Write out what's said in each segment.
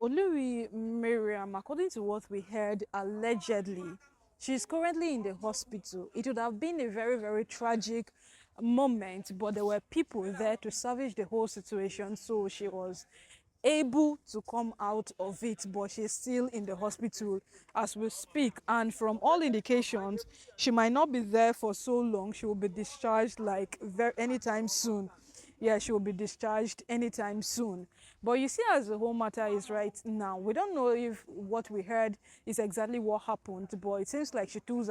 Olori Miriam, according to what we heard, allegedly, she's currently in the hospital. It would have been a very, very tragic moment, but there were people there to salvage the whole situation, so she was able to come out of it, but she's still in the hospital as we speak. And from all indications, she might not be there for so long. She will be discharged like anytime soon. Yeah, she will be discharged anytime soon. But you see, as the whole matter is right now, we don't know if what we heard is exactly what happened, but it seems like she took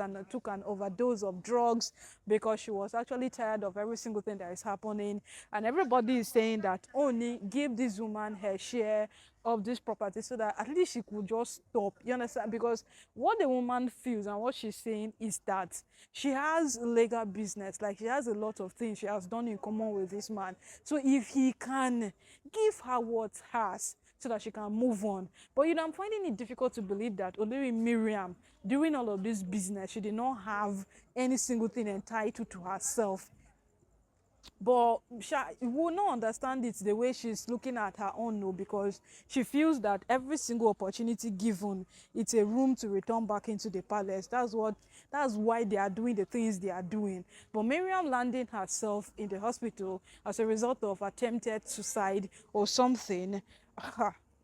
an overdose of drugs because she was actually tired of every single thing that is happening. And everybody is saying that only give this woman her share of this property so that at least she could just stop. You understand? Because what the woman feels and what she's saying is that she has legal business, like she has a lot of things she has done in common with this man. So if he can give her what hers so that she can move on. But I'm finding it difficult to believe that Olori Miriam, during all of this business, she did not have any single thing entitled to herself. But she will not understand it the way she's looking at her own, no, because she feels that every single opportunity given, it's a room to return back into the palace. That's why they are doing the things they are doing. But Miriam landing herself in the hospital as a result of attempted suicide or something,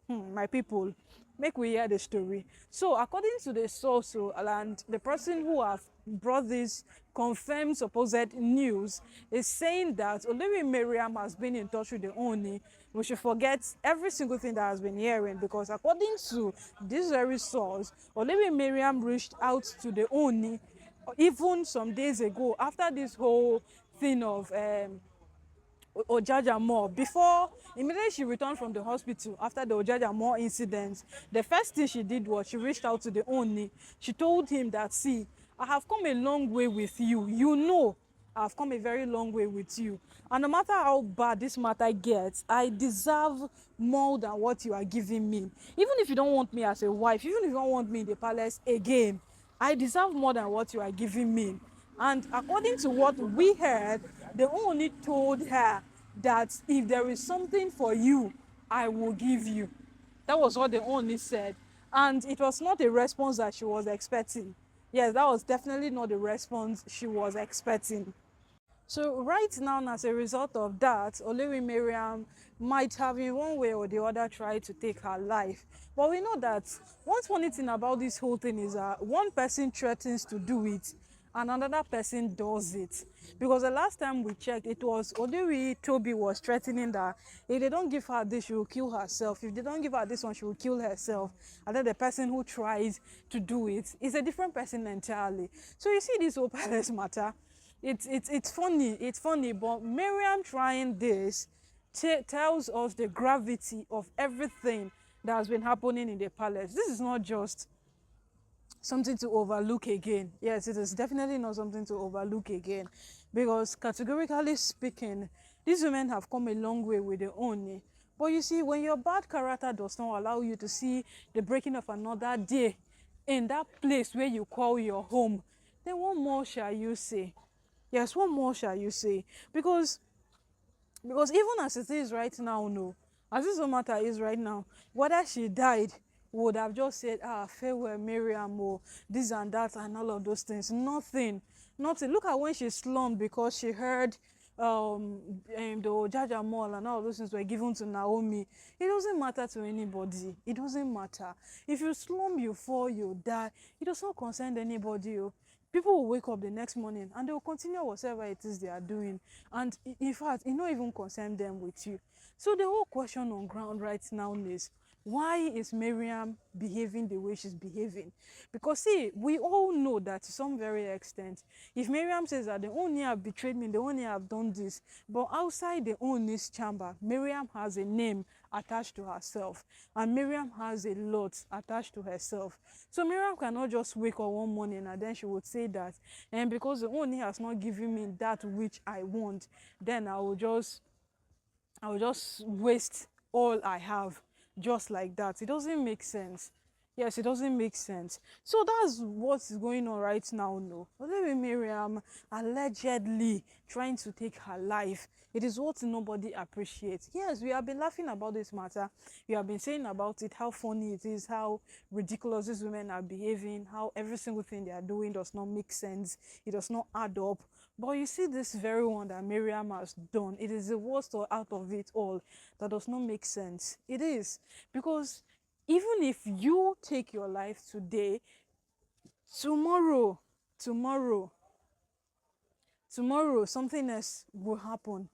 my people, make we hear the story. So according to the source, and the person who have brought this confirmed supposed news is saying that Olori Miriam has been in touch with the Oni. We should forget every single thing that has been hearing, because according to this very source, Olori Miriam reached out to the Oni even some days ago after this whole thing of Ojaja Moore. Before, immediately she returned from the hospital after the Ojaja Moore incident, the first thing she did was she reached out to the Oni. She told him that, see, I have come a long way with you. I've come a very long way with you. And no matter how bad this matter gets, I deserve more than what you are giving me. Even if you don't want me as a wife, even if you don't want me in the palace again, I deserve more than what you are giving me. And according to what we heard, the only told her that if there is something for you, I will give you. That was what the only said. And it was not a response that she was expecting. Yes, that was definitely not the response she was expecting. So right now, as a result of that, Olori Miriam might have in one way or the other tried to take her life. But we know that one funny thing about this whole thing is that one person threatens to do it and another person does it. Because the last time we checked, it was Olori Toby was threatening that if they don't give her this, she will kill herself. If they don't give her this one, she will kill herself. And then the person who tries to do it is a different person entirely. So you see this whole palace matter. It's funny, but Miriam trying this tells us the gravity of everything that has been happening in the palace. This is not just something to overlook again. Yes, it is definitely not something to overlook again, because categorically speaking, these women have come a long way with their own. But you see, when your bad character does not allow you to see the breaking of another day in that place where you call your home, then what more shall you say? Yes, what more shall you say? Because even as it is right now, no, as this whole matter is right now, whether she died, would have just said, farewell Miriam, or this and that and all of those things. Nothing. Look at when she slumped because she heard the Ojaja Mall and all those things were given to Naomi. It doesn't matter to anybody. It doesn't matter. If you slump, you fall, you die. It does not concern anybody. People will wake up the next morning and they will continue whatever it is they are doing, and in fact it not even concern them with you. So the whole question on ground right now is, why is Miriam behaving the way she's behaving? Because see, we all know that to some very extent, if Miriam says that the only have betrayed me, the only have done this, but outside the only's chamber, Miriam has a name attached to herself, and Miriam has a lot attached to herself. So Miriam cannot just wake up one morning and then she would say that, and because the only has not given me that which I want, then I will just waste all I have just like that. It doesn't make sense. Yes, it doesn't make sense. So that's what's going on right now. No, Olori Miriam allegedly trying to take her life. It is what nobody appreciates. Yes, we have been laughing about this matter. We have been saying about it, how funny it is, how ridiculous these women are behaving, how every single thing they are doing does not make sense. It does not add up. But you see this very one that Miriam has done, it is the worst out of it all that does not make sense. It is. Because even if you take your life today, tomorrow, tomorrow, tomorrow, something else will happen.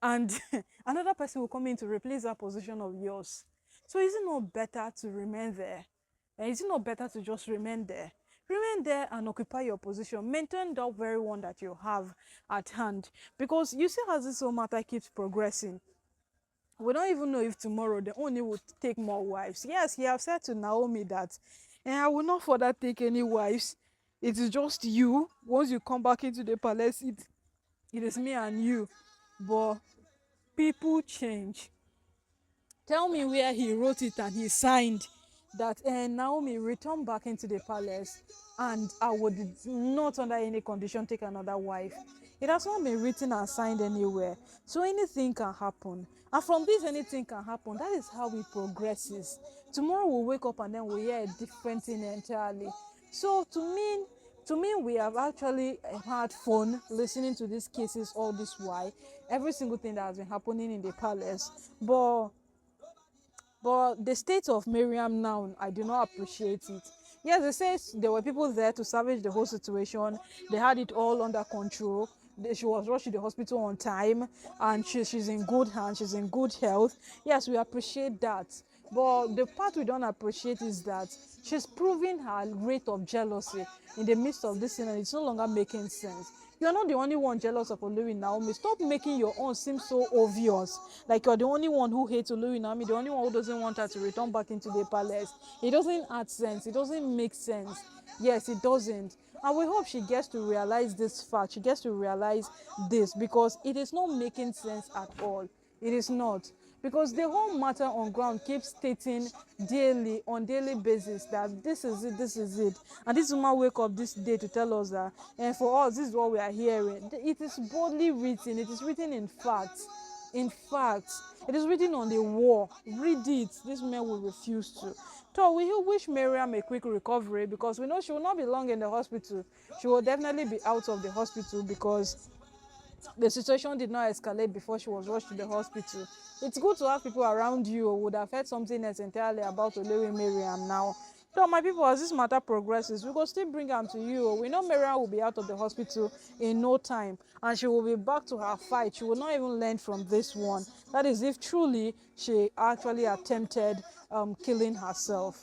And another person will come in to replace that position of yours. So is it not better to remain there? And is it not better to just remain there? Remain there and occupy your position. Maintain that very one that you have at hand. Because you see how this whole matter keeps progressing. We don't even know if tomorrow the only will take more wives. Yes, he have said to Naomi that, and I will not further take any wives. It is just you. Once you come back into the palace, it is me and you. But people change. Tell me where he wrote it and he signed that Naomi return back into the palace and I would not under any condition take another wife. It has not been written and signed anywhere. So anything can happen. And from this anything can happen. That is how it progresses. Tomorrow we'll wake up and then we'll hear a different thing entirely. So to me, we have actually had fun listening to these cases all this while. Every single thing that has been happening in the palace. But the state of Miriam now, I do not appreciate it. Yes, they say there were people there to salvage the whole situation. They had it all under control. She was rushed to the hospital on time, and she's in good hands. She's in good health. Yes, we appreciate that. But the part we don't appreciate is that she's proving her rate of jealousy in the midst of this thing, and it's no longer making sense. You're not the only one jealous of Olori Naomi. Stop making your own seem so obvious. Like you're the only one who hates Olori Naomi, the only one who doesn't want her to return back into the palace. It doesn't add sense. It doesn't make sense. Yes, it doesn't. And we hope she gets to realize this fact. She gets to realize this because it is not making sense at all. It is not. Because the whole matter on ground keeps stating daily, on daily basis, that this is it, this is it. And this woman wake up this day to tell us that, and for us, this is what we are hearing. It is boldly written. It is written in facts. In fact, it is written on the wall. Read it. This man will refuse to. So we wish Miriam a quick recovery because we know she will not be long in the hospital. She will definitely be out of the hospital because the situation did not escalate before she was rushed to the hospital. It's good to have people around you who would have heard something else entirely about Olori Miriam now. So my people, as this matter progresses, we will still bring them to you. We know Miriam will be out of the hospital in no time and she will be back to her fight. She will not even learn from this one. That is if truly she actually attempted killing herself.